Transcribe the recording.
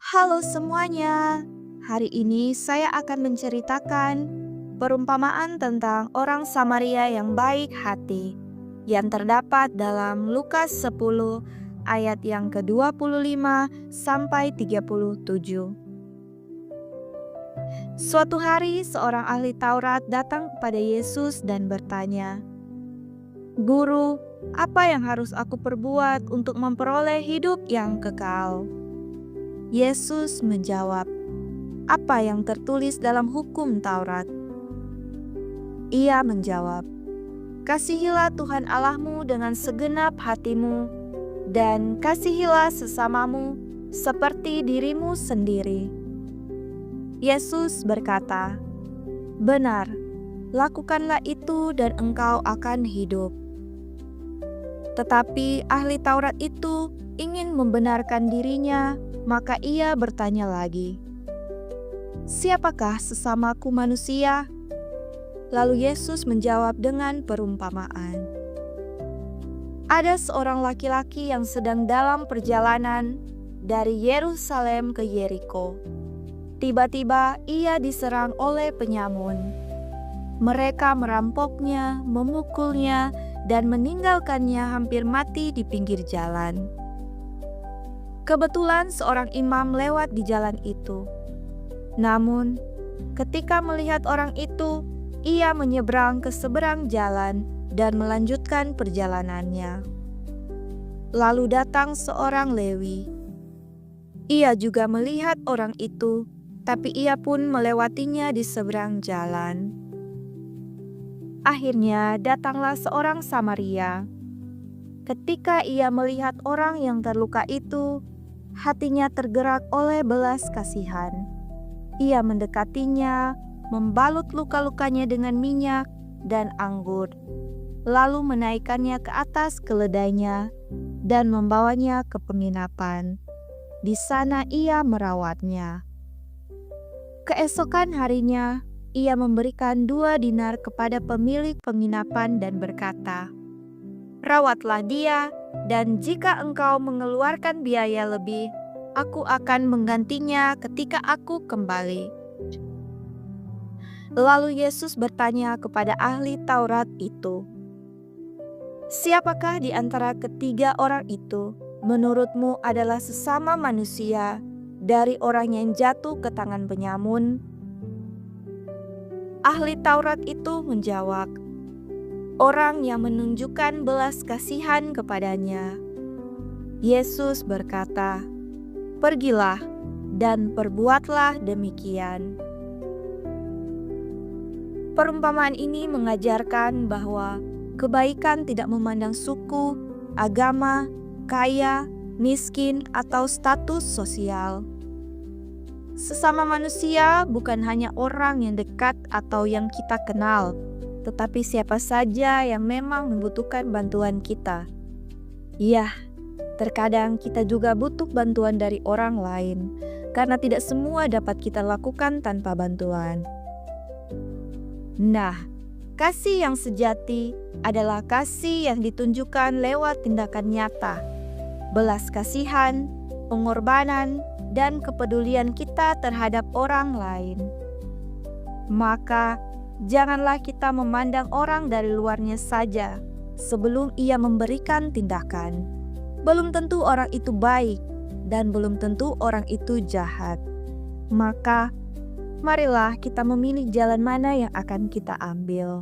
Halo semuanya, hari ini saya akan menceritakan perumpamaan tentang orang Samaria yang baik hati yang terdapat dalam Lukas 10 ayat yang ke-25 sampai 37. Suatu hari seorang ahli Taurat datang kepada Yesus dan bertanya, "Guru, apa yang harus aku perbuat untuk memperoleh hidup yang kekal?" Yesus menjawab, "Apa yang tertulis dalam hukum Taurat?" Ia menjawab, "Kasihilah Tuhan Allahmu dengan segenap hatimu, dan kasihilah sesamamu seperti dirimu sendiri." Yesus berkata, "Benar, lakukanlah itu dan engkau akan hidup." Tetapi ahli Taurat itu ingin membenarkan dirinya, maka ia bertanya lagi, "Siapakah sesamaku manusia?" Lalu Yesus menjawab dengan perumpamaan. Ada seorang laki-laki yang sedang dalam perjalanan dari Yerusalem ke Yeriko. Tiba-tiba ia diserang oleh penyamun. Mereka merampoknya, memukulnya, dan meninggalkannya hampir mati di pinggir jalan. Kebetulan seorang imam lewat di jalan itu. Namun, ketika melihat orang itu, ia menyeberang ke seberang jalan dan melanjutkan perjalanannya. Lalu datang seorang Lewi. Ia juga melihat orang itu, tapi ia pun melewatinya di seberang jalan. Akhirnya datanglah seorang Samaria. Ketika ia melihat orang yang terluka itu, hatinya tergerak oleh belas kasihan. Ia mendekatinya, membalut luka-lukanya dengan minyak dan anggur, lalu menaikkannya ke atas keledainya dan membawanya ke penginapan. Di sana ia merawatnya. Keesokan harinya, ia memberikan 2 dinar kepada pemilik penginapan dan berkata, "Rawatlah dia, dan jika engkau mengeluarkan biaya lebih, aku akan menggantinya ketika aku kembali." Lalu Yesus bertanya kepada ahli Taurat itu, "Siapakah di antara ketiga orang itu menurutmu adalah sesama manusia dari orang yang jatuh ke tangan penyamun?" Ahli Taurat itu menjawab, "Orang yang menunjukkan belas kasihan kepadanya." Yesus berkata, "Pergilah dan perbuatlah demikian." Perumpamaan ini mengajarkan bahwa kebaikan tidak memandang suku, agama, kaya, miskin, atau status sosial. Sesama manusia bukan hanya orang yang dekat atau yang kita kenal, tetapi siapa saja yang memang membutuhkan bantuan kita. Ya, terkadang kita juga butuh bantuan dari orang lain, karena tidak semua dapat kita lakukan tanpa bantuan. Nah, kasih yang sejati adalah kasih yang ditunjukkan lewat tindakan nyata, belas kasihan, pengorbanan, dan kepedulian kita terhadap orang lain. Maka, janganlah kita memandang orang dari luarnya saja sebelum ia memberikan tindakan. Belum tentu orang itu baik, dan belum tentu orang itu jahat. Maka, marilah kita memilih jalan mana yang akan kita ambil.